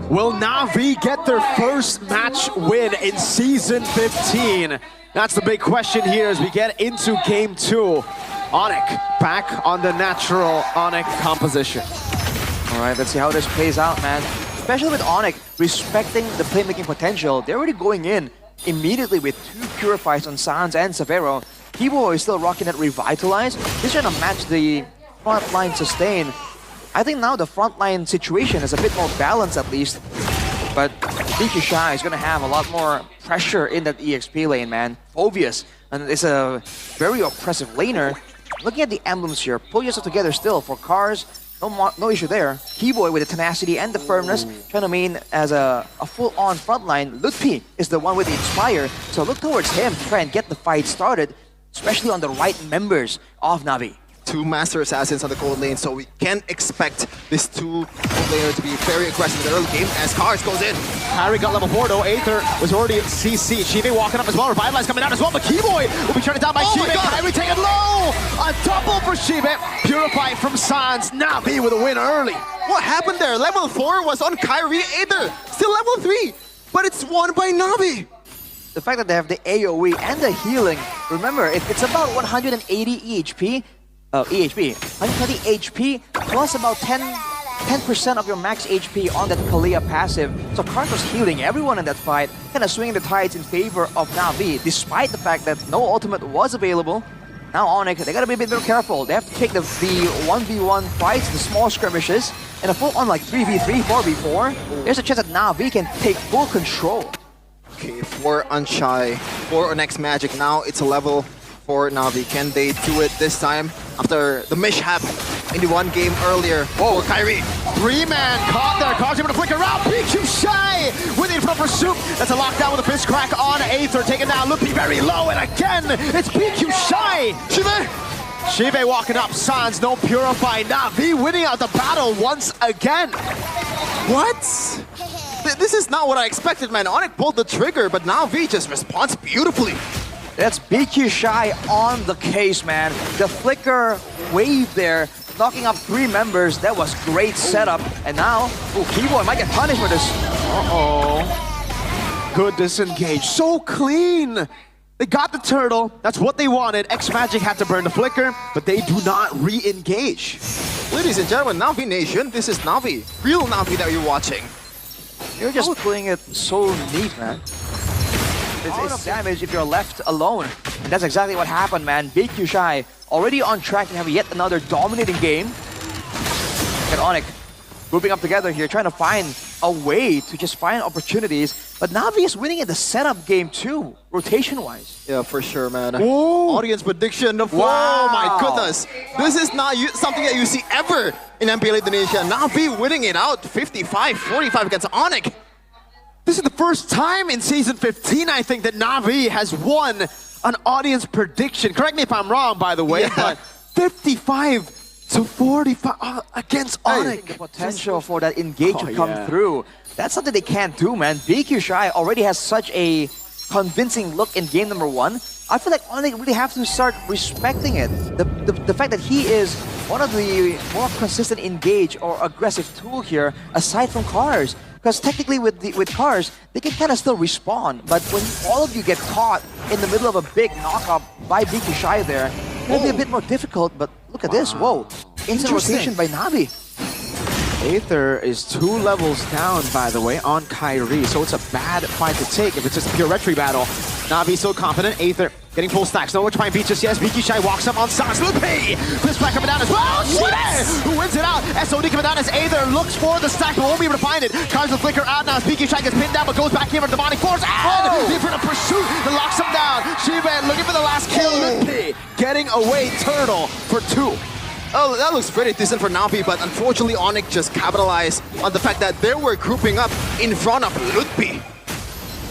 Will Navi get their first match win in Season 15? That's the big question here as we get into Game 2. Onic back on the natural Onic composition. All right, let's see how this plays out, man. Especially with Onic respecting the playmaking potential. They're already going in immediately with 2 Purifies on Sans and Severo. Kibo is still rocking that Revitalize. He's trying to match the frontline sustain. I think now the frontline situation is a bit more balanced at least. But BQ is going to have a lot more pressure in that EXP lane, man. Obvious. And it's a very oppressive laner. Looking at the emblems here, pull yourself together still for Cars. No issue there. Keyboy with the tenacity and the firmness, trying to main as a full-on frontline. Mlbb is the one with the Inspire, so look towards him to try and get the fight started, especially on the right members of Navi. 2 Master Assassins on the gold lane, so we can expect this 2 gold laner to be very aggressive in the early game as Cars goes in. Harry got level 4 though, Aether was already at CC. Shive walking up as well, Revitalize coming down as well, but Keyboy will be turned down by Shive. Harry taking low! A double for Shive. Purify from Sans, Navi with a win early. What happened there? Level 4 was on Kyrie, Aether, still level 3, but it's won by Navi. The fact that they have the AoE and the healing, remember, it's about 180 EHP, 120 HP, plus about 10% of your max HP on that Kalia passive. So Cars was healing everyone in that fight, kind of swinging the tides in favor of Navi, despite the fact that no ultimate was available. Now Onyx, they gotta be a bit more careful. They have to take the 1v1 fights, the small skirmishes, and a full-on like 3v3, 4v4. There's a chance that Navi can take full control. Okay, for Unshy, for Onyx Magic, now it's a level for Navi. Can they do it this time after the mishap in the 1 game earlier? Whoa, Kyrie. 3-man caught there. Cars able to flick around. BQ Shy with the front pursuit. That's a lockdown with a fist crack on Aether. Taken down. Mlbb very low. And again, it's BQ Shy. Shive walking up. Sans, no Purify. Navi winning out the battle once again. What? This is not what I expected, man. Onic pulled the trigger, but Navi just responds beautifully. That's BQ Shy on the case, man. The flicker wave there, knocking up 3 members. That was great setup. And now, Keyboy might get punished for this. Good disengage. So clean. They got the turtle. That's what they wanted. X-Magic had to burn the flicker, but they do not re-engage. Ladies and gentlemen, Navi Nation, this is Navi. Real Navi that you're watching. You're just playing it so neat, man. It's damage if you're left alone. And that's exactly what happened, man. BQ Shy already on track to have yet another dominating game. And Onic grouping up together here, trying to find a way to just find opportunities. But Navi is winning in the setup game too, rotation-wise. Yeah, for sure, man. Whoa. Audience prediction of wow. Oh my goodness. This is not something that you see ever in MPLIDs15. Navi winning it out 55-45 against Onic. This is the first time in Season 15, I think, that Navi has won an audience prediction. Correct me if I'm wrong, by the way, but 55-45 against Onic. The potential for that engage to come through. That's something they can't do, man. BQ Shy already has such a convincing look in game number 1. I feel like Onic really have to start respecting it. The fact that he is one of the more consistent engage or aggressive tool here, aside from Cars. Because technically with Cars, they can kind of still respawn. But when all of you get caught in the middle of a big knockup by BQ Shy there, it'll be a bit more difficult. But look at this, whoa. Instant rotation by Navi. Aether is 2 levels down, by the way, on Kyrie. So it's a bad fight to take if it's just a pure retry battle. Navi still confident. Aether getting full stacks. No one trying to beat just yet. BQ Shy walks up on Sans. Mlbb! This flag coming down as well. Shive, who wins it out. SOD coming down as Aether looks for the stack, but won't be able to find it. Cars will flicker out now as BQ Shy gets pinned down, but goes back here for Demonic Force. And the front of pursuit that locks him down. Shive looking for the last kill. Mlbb getting away. Turtle for 2. Oh, that looks pretty decent for Navi, but unfortunately Onic just capitalized on the fact that they were grouping up in front of Mlbb.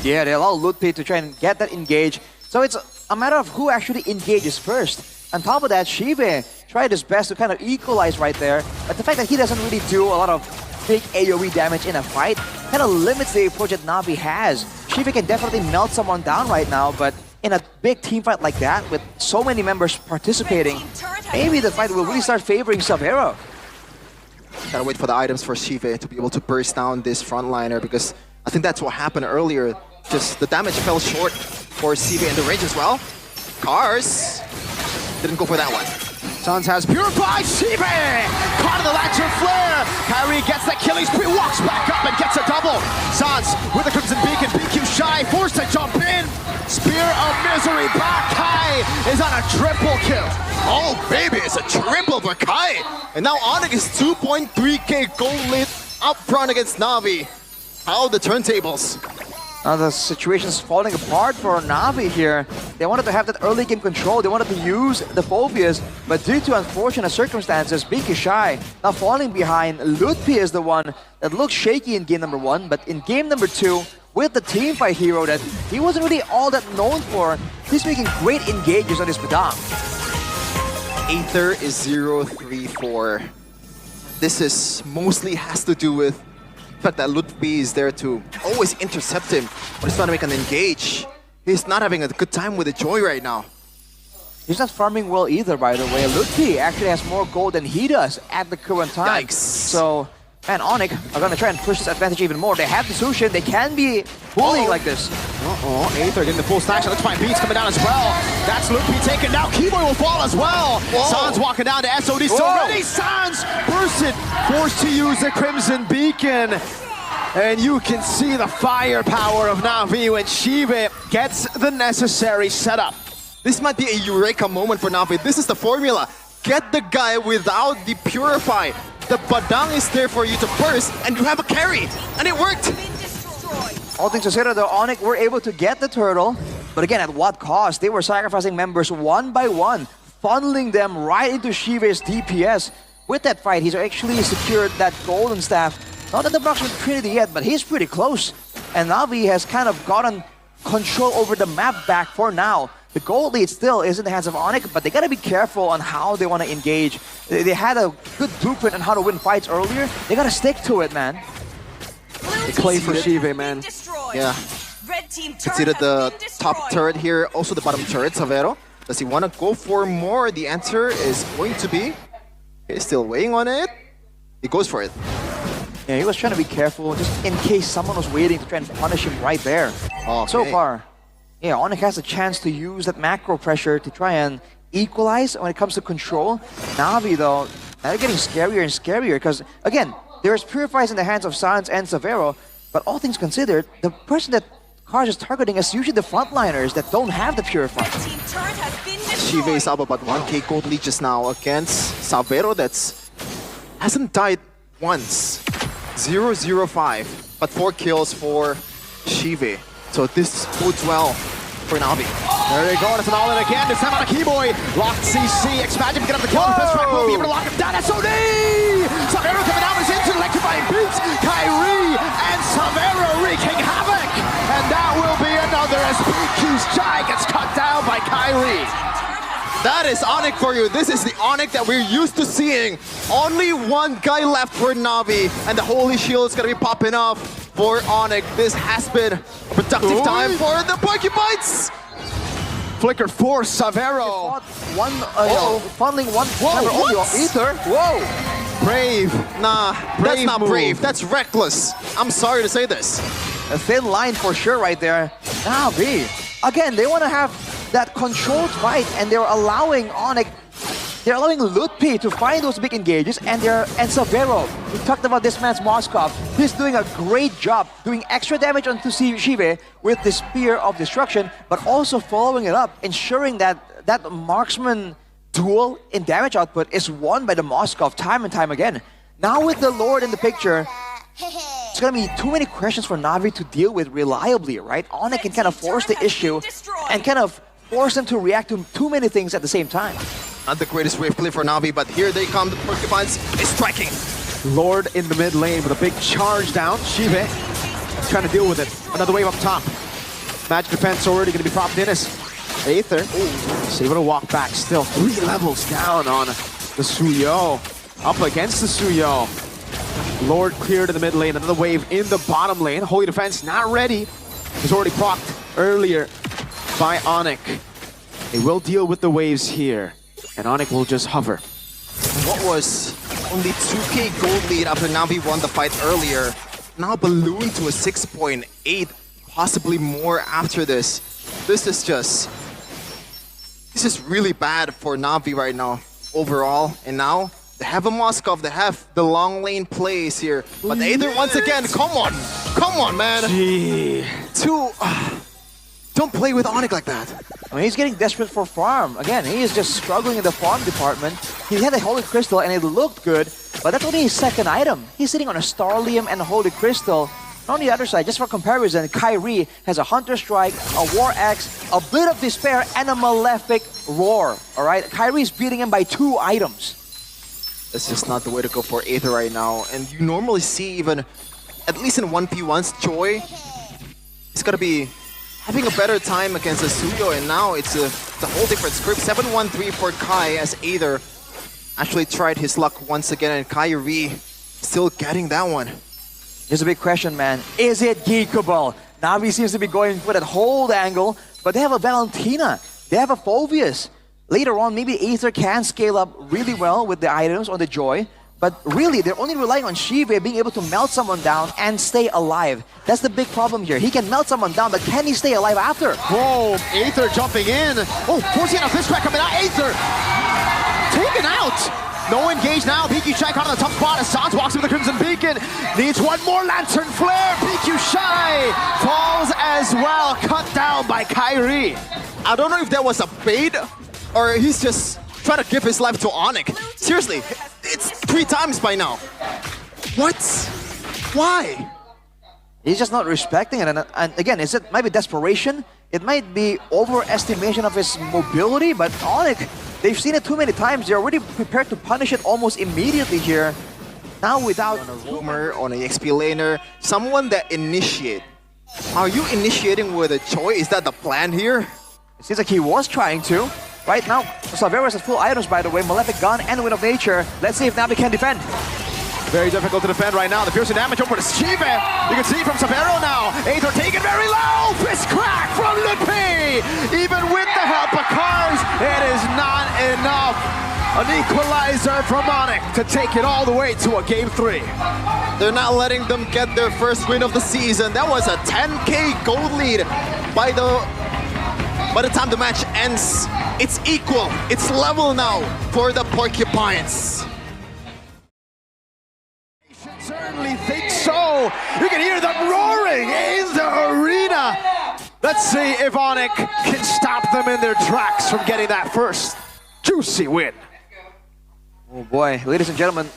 Yeah, they allow Mlbb to try and get that engage. So it's a matter of who actually engages first. On top of that, Shive tried his best to kind of equalize right there, but the fact that he doesn't really do a lot of big AoE damage in a fight kind of limits the approach that Navi has. Shive can definitely melt someone down right now, but in a big team fight like that, with so many members participating, maybe the fight will really start favoring Severo. Gotta wait for the items for Shive to be able to burst down this frontliner, because I think that's what happened earlier. Just the damage fell short for Shive and the range as well. Cars didn't go for that one. Sans has purified Shive! Caught in the Lantern Flare! Kyrie gets that killing spree, walks back up and gets a double. Sans with the Crimson Beacon, BQ shy, forced to jump in. Spear of Misery back. Kai is on a triple kill. Oh baby, it's a triple for Kai! And now Onic is 2.3k gold lead up front against Navi. How the turntables? Now the situation's falling apart for Navi here. They wanted to have that early game control. They wanted to use the phobias, but due to unfortunate circumstances, BQ shy now falling behind. Mlbb is the one that looked shaky in game number 1, but in game number 2, with the teamfight hero that he wasn't really all that known for, he's making great engages on his Padang. Aether is 0-3-4. This is mostly has to do with the fact that Mlbb is there to always intercept him when he's trying to make an engage. He's not having a good time with the Joy right now. He's not farming well either, by the way. Mlbb actually has more gold than he does at the current time. Yikes. So, and Onic are gonna try and push this advantage even more. They have the solution. They can be bullying like this. Aether getting the full stash. Let's find Beats coming down as well. That's Mlbb taken now. Keyboy will fall as well. Sans walking down to SOD still ready. Sans bursted, forced to use the Crimson Beacon. And you can see the firepower of Navi when Shive gets the necessary setup. This might be a eureka moment for Navi. This is the formula. Get the guy without the Purify. The Padang is there for you to burst, and you have a carry. And it worked. All things considered, though, Onic were able to get the turtle, but again, at what cost? They were sacrificing members one by one, funneling them right into Shive's DPS. With that fight, he's actually secured that golden staff. Not at the Proximate Trinity yet, but he's pretty close. And Navi has kind of gotten control over the map back for now. The gold lead still is in the hands of Onic, but they gotta be careful on how they want to engage. They had a good blueprint on how to win fights earlier. They gotta stick to it, man. They play for Shive, man. Yeah. It's either the top turret here, also the bottom turret, Savero. Does he want to go for more? The answer is going to be... He's still weighing on it. He goes for it. Yeah, he was trying to be careful, just in case someone was waiting to try and punish him right there. Okay. So far, yeah, Onic has a chance to use that macro pressure to try and equalize when it comes to control. Navi, though, they're getting scarier and scarier because, again, there's Purifies in the hands of Sans and Savero, but all things considered, the person that Cars is targeting is usually the frontliners that don't have the Purify. Shive is up about 1k gold lead just now against Savero that's hasn't died once. 0-0-5, but 4 kills for Shive. So this bodes well for Navi. There you go, and it's an all-in again. This time on a Keyboy. Locked CC, X-Magic get up the kill. The first track will be able to lock him down. SOD! Savero coming out is into electrifying beats. Kyrie and Savero wreaking havoc. And that will be another as BQ's Shy gets cut down by Kyrie. That is Onic for you. This is the Onic that we're used to seeing. Only one guy left for Navi, and the Holy Shield is gonna be popping off for Onic. This has been a productive time for the Porcupines. Flicker for Savero. Funneling one member on your Aether. Whoa! Brave. Nah, that's not move. brave. That's reckless. I'm sorry to say this. A thin line for sure right there. Navi. Again, they want to have that controlled fight, and they're allowing Onic, they're allowing Mlbb to find those big engages, and Savero. We talked about this man's Moskov. He's doing a great job doing extra damage onto Shive with the Spear of Destruction, but also following it up, ensuring that that marksman duel in damage output is won by the Moskov time and time again. Now with the Lord in the picture, it's gonna be too many questions for Navi to deal with reliably, right? Onic can kind of force the issue and kind of force them to react to too many things at the same time. Not the greatest wave play for Navi, but here they come. The Porcupines is striking. Lord in the mid lane with a big charge down. Shive trying to deal with it. Another wave up top. Magic defense already going to be propped in as Aether. Is able to walk back still. 3 levels down on the Suyo. Up against the Suyo. Lord cleared in the mid lane. Another wave in the bottom lane. Holy defense not ready. Was already procced earlier by Onic. They will deal with the waves here. And Onic will just hover. What was only 2k gold lead after Navi won the fight earlier. Now ballooned to a 6.8, possibly more after this. This is really bad for Navi right now, overall. And now, they have a Moskov, they have the long lane plays here. But Aether once again, come on, man. Gee. Don't play with Onic like that. I mean, he's getting desperate for farm. Again, he is just struggling in the farm department. He had a Holy Crystal and it looked good, but that's only his second item. He's sitting on a Starlium and a Holy Crystal. On the other side, just for comparison, Kyrie has a Hunter Strike, a War Axe, a Blade of Despair, and a Malefic Roar. Alright, Kyrie's beating him by 2 items. That's just not the way to go for Aether right now. And you normally see even, at least in 1v1s, Joy, he's gotta be having a better time against Asuyo, and now it's a whole different script. 7-1-3 for Kai as Aether actually tried his luck once again, and Kyrie still getting that one. Here's a big question, man. Is it Geekable? Navi seems to be going for that hold angle, but they have a Valentina. They have a Phobius. Later on, maybe Aether can scale up really well with the items on the Joy, but really, they're only relying on Shive being able to melt someone down and stay alive. That's the big problem here. He can melt someone down, but can he stay alive after? Whoa, Aether jumping in. Oh, forcing out a fist crack coming out. Aether taken out. No engage now. PQ Shy caught on the top spot as Sans walks with the Crimson Beacon. Needs one more Lantern Flare. PQ Shy falls as well. Cut down by Kyrie. I don't know if that was a bait or he's just trying to give his life to Onic. Seriously, it's 3 times by now. What? Why? He's just not respecting it. And again, it might be desperation. It might be overestimation of his mobility, but Onic, they've seen it too many times. They're already prepared to punish it almost immediately here. Now without on a roamer, on an XP laner, someone that initiate. Are you initiating with a Joy? Is that the plan here? It seems like he was trying to. Right now, Saveros has full items, by the way, Malefic Gun and Wind of Nature. Let's see if Navi can defend. Very difficult to defend right now. The piercing damage over to Shive. You can see from Savero now. Aether taken very low. Fist crack from Mlbb. Even with the help of Cars, it is not enough. An equalizer from Onic to take it all the way to a Game 3. They're not letting them get their first win of the season. That was a 10k gold lead by the time the match ends. It's equal, it's level now for the Porcupines. Certainly think so. You can hear them roaring in the arena. Let's see if Onic can stop them in their tracks from getting that first juicy win. Oh boy, ladies and gentlemen,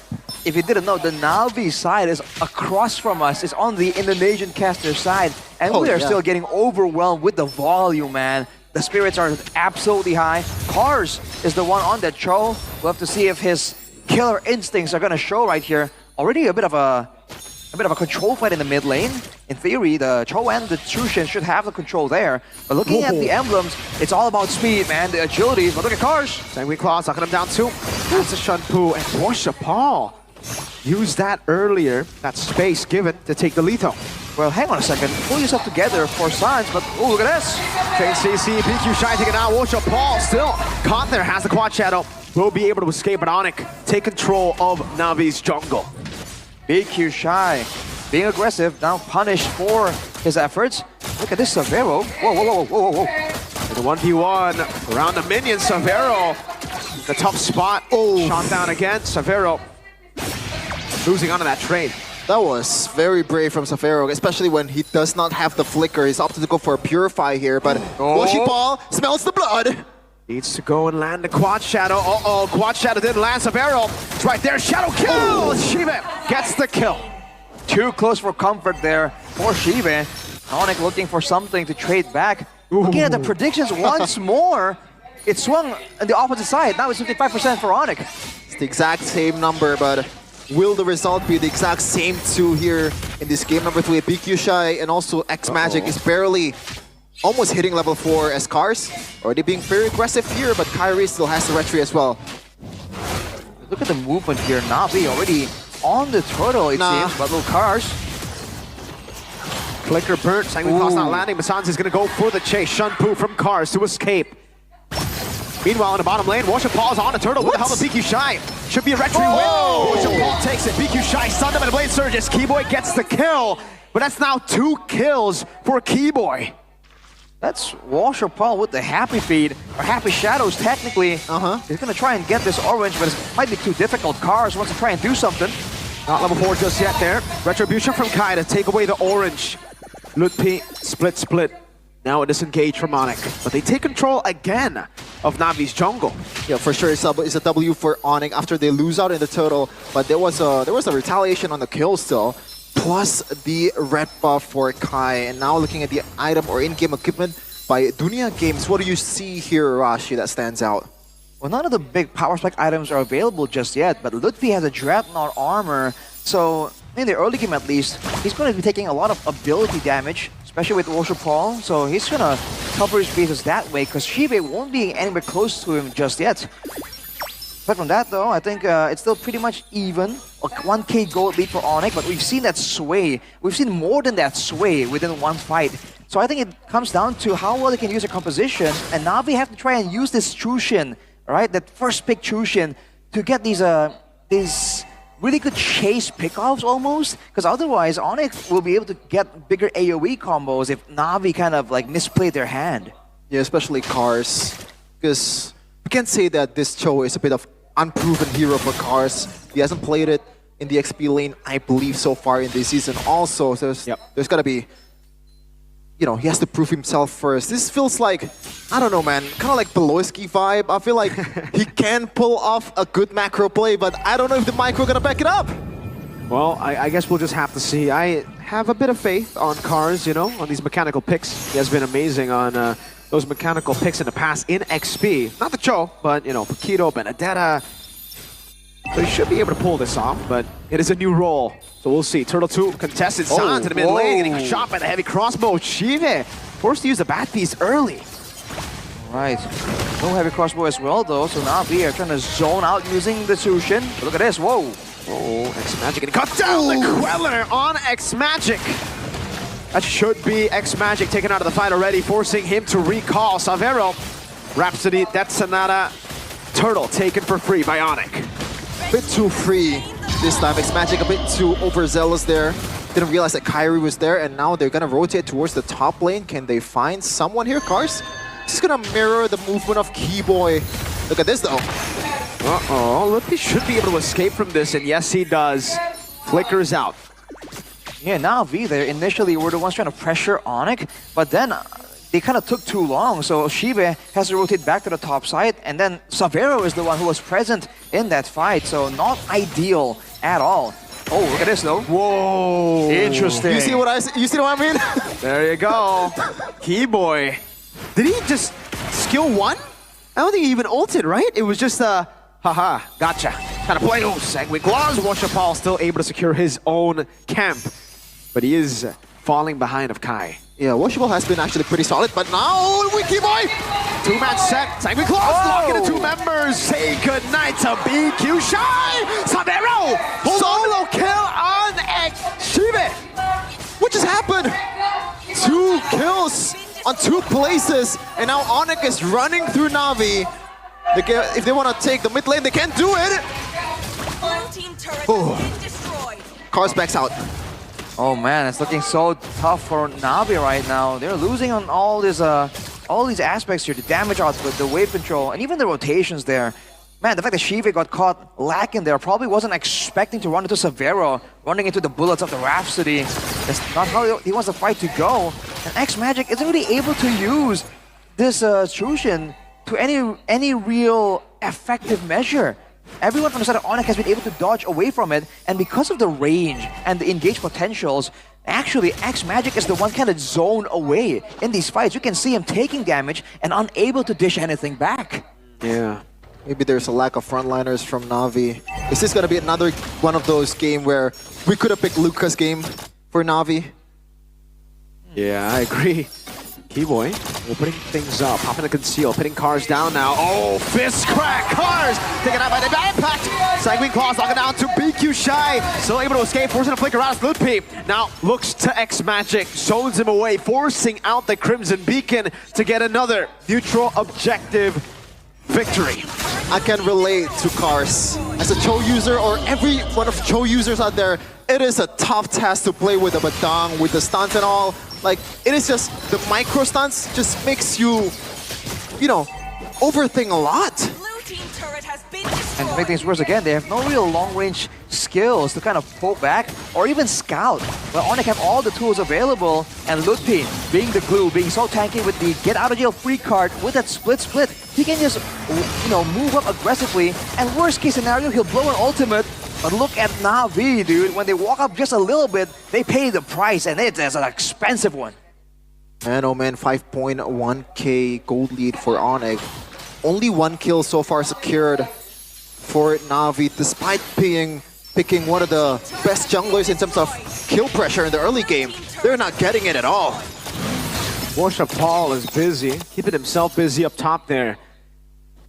if you didn't know, the Navi side is across from us. It's on the Indonesian caster side, and we are still getting overwhelmed with the volume, man. The spirits are absolutely high. Cars is the one on that show. We'll have to see if his killer instincts are gonna show right here. Already a bit of a control fight in the mid lane. In theory, the Cho and the Chushin should have the control there. But looking at the emblems, it's all about speed, man. The agilities. But look at Cars. Sanguine Claws knocking him down too. That's a Shunpu and Borsha Paul. Used that earlier, that space given to take the lethal. Well, hang on a second. Pull yourself together for Sans, but oh, look at this. Chain CC, PQ Shy taking out. Borsha Paul still caught there, has the quad shadow. Will be able to escape, but Onic take control of Navi's jungle. PQ Shy being aggressive, now punished for his efforts. Look at this Savero. Whoa, whoa, whoa, whoa, whoa, whoa. The 1v1 around the minion, Savero. The tough spot. Oh, shot down again. Savero losing onto that trade. That was very brave from Savero, especially when he does not have the flicker. He's opted to go for a Purify here, but Woshipal smells the blood. Needs to go and land the quad shadow. Uh-oh, quad shadow didn't land. Savero. It's right there. Shadow kill. Shive gets the kill. Too close for comfort there for Shive. Onic looking for something to trade back. Looking at the predictions once more. It swung on the opposite side. Now it's 55% for Onic. It's the exact same number, but will the result be the exact same two here in this game number 3? PQ Shy and also X Magic is barely almost hitting level 4 as Cars. Already being very aggressive here, but Kyrie still has the retry as well. Look at the movement here. Navi already on the turtle, it seems, but little Cars. Clicker burnt. Sanguine Claws not landing. Masanz is going to go for the chase. Shunpu from Cars to escape. Meanwhile, in the bottom lane, Worship Paul's on a turtle with the help of PQ Shy. Should be a retry win. Paul takes it. BQ Shy, stunned him, and Blade surges. Keyboy gets the kill, but that's now 2 kills for Keyboy. That's Washer Paul with the happy feed, or happy shadows technically. He's gonna try and get this orange, but it might be too difficult. Cars wants to try and do something. Not level 4 just yet there. Retribution from Kai to take away the orange. Mlbb split. Now a disengage from Onic, but they take control again of Navi's jungle. Yeah, for sure, it's a W for Onic after they lose out in the total. But there was a retaliation on the kill still, plus the red buff for Kai. And now looking at the item or in-game equipment by Dunia Games, what do you see here, Rashi, that stands out? Well, none of the big power spec items are available just yet, but Mlbb has a Dreadnought armor, so in the early game at least, he's going to be taking a lot of ability damage, especially with Washer Paul, so he's going to cover his bases that way, because Shibe won't be anywhere close to him just yet. But from that though, I think it's still pretty much even. A 1k gold lead for Onic, but we've seen that sway. We've seen more than that sway within one fight. So I think it comes down to how well they can use their composition, and Navi have to try and use this Chushin, right? That first pick Chushin to get these really good chase pickoffs almost, because otherwise Onyx will be able to get bigger AoE combos if Navi kind of like misplayed their hand. Yeah, especially Cars, because we can say that this Cho is a bit of unproven hero for Cars. He hasn't played it in the XP lane, I believe, so far in this season also. So there's gotta be, you know, he has to prove himself first. This feels like, I don't know, man, kind of like Beloyski vibe. I feel like he can pull off a good macro play, but I don't know if the micro gonna back it up. Well, I guess we'll just have to see. I have a bit of faith on Cars, you know, on these mechanical picks. He has been amazing on those mechanical picks in the past in XP. Not the Cho, but, you know, Paquito, Benedetta. So he should be able to pull this off, but it is a new role. So we'll see. Turtle 2 contested. San to the mid lane, getting shot by the heavy crossbow. Shive forced to use the bat piece early. Right. No heavy crossbow as well though, so Navi are trying to zone out using the Sushin. But look at this, whoa. Oh, X-Magic getting cut down. The Queller on X-Magic. That should be X-Magic taken out of the fight already, forcing him to recall. Savero, Rhapsody, Death Sonata, Turtle taken for free by Onic. Bit too free this time. X-Magic a bit too overzealous there. Didn't realize that Kyrie was there, and now they're gonna rotate towards the top lane. Can they find someone here, Cars? This is gonna mirror the movement of Keyboy. Look at this though. Uh-oh, Mlbb should be able to escape from this, and yes he does. Flickers out. Yeah, Navi there initially were the ones trying to pressure Onic, but then they kind of took too long, so Shibe has to rotate back to the top side, and then Savero is the one who was present in that fight, so not ideal at all. Oh, look at this though. Whoa. Interesting. You see what I mean? There you go. Keyboy. Did he just skill 1? I don't think he even ulted, right? It was just a haha, gotcha kind of play. Oh, Sanguine Claws. Washer Paul still able to secure his own camp, but he is falling behind of Kai. Yeah, Washable has been actually pretty solid, but now Keyboy! 2-man set. Sanguine Claws locking the 2 members. Say goodnight to BQ Shy. Savero solo kill on Shibe. What just happened? 2 kills on 2 places, and now Onic is running through Navi. If they want to take the mid lane, they can't do it. Cars backs out. Oh man, it's looking so tough for Navi right now. They're losing on all these aspects here, the damage output, the wave control, and even the rotations there. Man, the fact that Shive got caught lacking there, probably wasn't expecting to run into Savero, running into the bullets of the Rhapsody. That's not how he wants the fight to go. And X-Magic isn't really able to use this Chushin to any real effective measure. Everyone from the side of Onic has been able to dodge away from it, and because of the range and the engage potentials, actually X-Magic is the one kind of zone away in these fights. You can see him taking damage and unable to dish anything back. Yeah. Maybe there's a lack of frontliners from Navi. Is this gonna be another one of those games where we could have picked Luca's game for Navi? Yeah, I agree. Keyboy opening things up, popping a conceal, pitting Cars down now. Oh, fist crack! Cars taken out by the bad impact. Sanguine Claws knocking down to BQ Shy. Still able to escape, forcing a flicker out of Mlbb. Now looks to X-Magic, zones him away, forcing out the Crimson Beacon to get another neutral objective victory. I can relate to Cars. As a Cho user, or every one of Cho users out there, it is a tough task to play with the Batang, with the stunts and all. Like, it is just, the micro stunts just makes you, you know, overthink a lot. Blue team turret has been destroyed. And to make things worse again, they have no real long-range skills to kind of pull back or even scout. But Onic have all the tools available, and Mlbb, being the glue, being so tanky with the get-out-of-jail-free card with that split, he can just, you know, move up aggressively, and worst-case scenario, he'll blow an ultimate. But look at Navi, dude. When they walk up just a little bit, they pay the price, and it's an expensive one. Man, oh man, 5.1k gold lead for Onic. Only 1 kill so far secured for Navi, despite picking one of the best junglers in terms of kill pressure in the early game. They're not getting it at all. Paul is busy, keeping himself busy up top there.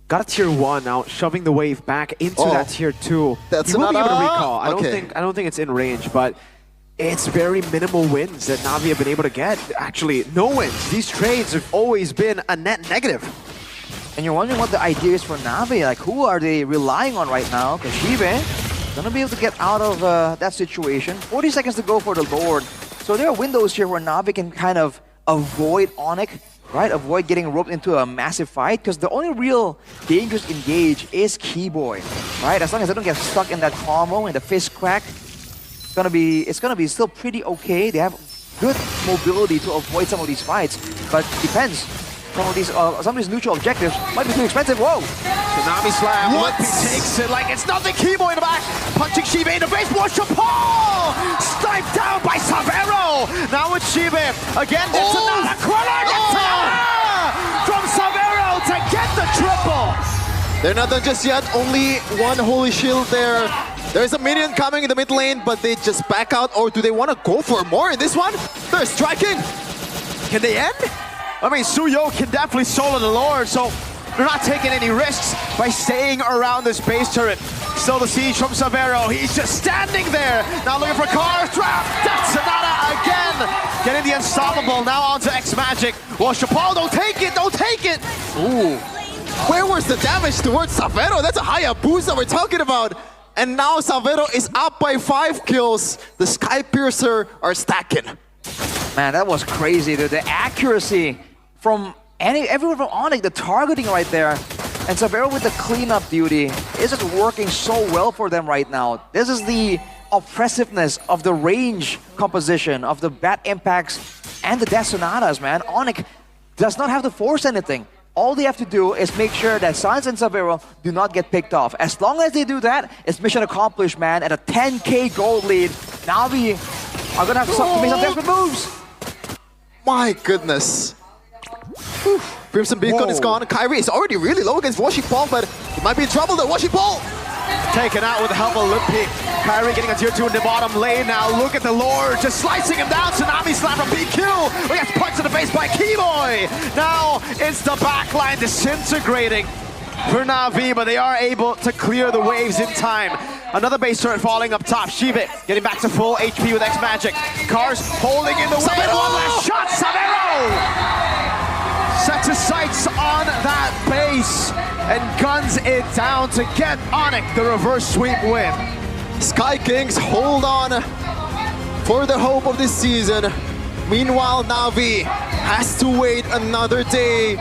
Got a tier 1 now, shoving the wave back into that tier 2. That's he will be able to another- recall. I don't think it's in range, but it's very minimal wins that Navi have been able to get. Actually, no wins. These trades have always been a net negative. And you're wondering what the idea is for Navi. Like, who are they relying on right now? Because Mlbb gonna be able to get out of that situation. 40 seconds to go for the Lord. So there are windows here where Navi can kind of avoid Onic, right? Avoid getting roped into a massive fight. Because the only real dangerous engage is Keyboy, right? As long as they don't get stuck in that combo, in the fist crack, it's gonna be still pretty okay. They have good mobility to avoid some of these fights, but depends. Some of these neutral objectives might be too expensive. Whoa! Tsunami slam. What? He takes it like it's nothing. Keyboy in the back, punching Mlbb in the face. Paul sniped down by Savero. Now it's Mlbb again. It's another corner. From Savero to get the triple. They're not done just yet. Only one holy shield there. There's a minion coming in the mid lane, but they just back out. Or do they want to go for more in this one? They're striking. Can they end? I mean, Suyo can definitely solo the Lord, so they're not taking any risks by staying around this base turret. Still the siege from Savero. He's just standing there. Now looking for Cars. Trap. That's Sonata again. Getting the unstoppable. Now onto X-Magic. Well, Paul, don't take it. Don't take it. Ooh. Where was the damage towards Savero? That's a higher boost that we're talking about. And now Savero is up by 5 kills. The Sky Piercer are stacking. Man, that was crazy, dude. The accuracy from everyone from Onic, the targeting right there. And Savero with the cleanup duty is just working so well for them right now. This is the oppressiveness of the range composition, of the bat impacts and the death sonatas, man. Onic does not have to force anything. All they have to do is make sure that Sans and Savero do not get picked off. As long as they do that, it's mission accomplished, man. At a 10k gold lead, Navi are gonna have to make some desperate moves. My goodness. Whew. Crimson Beacon is gone. Kyrie is already really low against Paul, but he might be in trouble though. Paul Taken out with the help of Mlbb. Kyrie getting a tier 2 in the bottom lane now. Look at the Lord just slicing him down. Tsunami slam from BQ. He gets punched in the face by Keyboy. Now it's the backline disintegrating for Navi, but they are able to clear the waves in time. Another base turret falling up top. Mlbb getting back to full HP with X-Magic. Cars holding in the wave. One last shot. Savero sets his sights on that base and guns it down to get Onic the reverse sweep win. Sky Kings hold on for the hope of this season. Meanwhile, Navi has to wait another day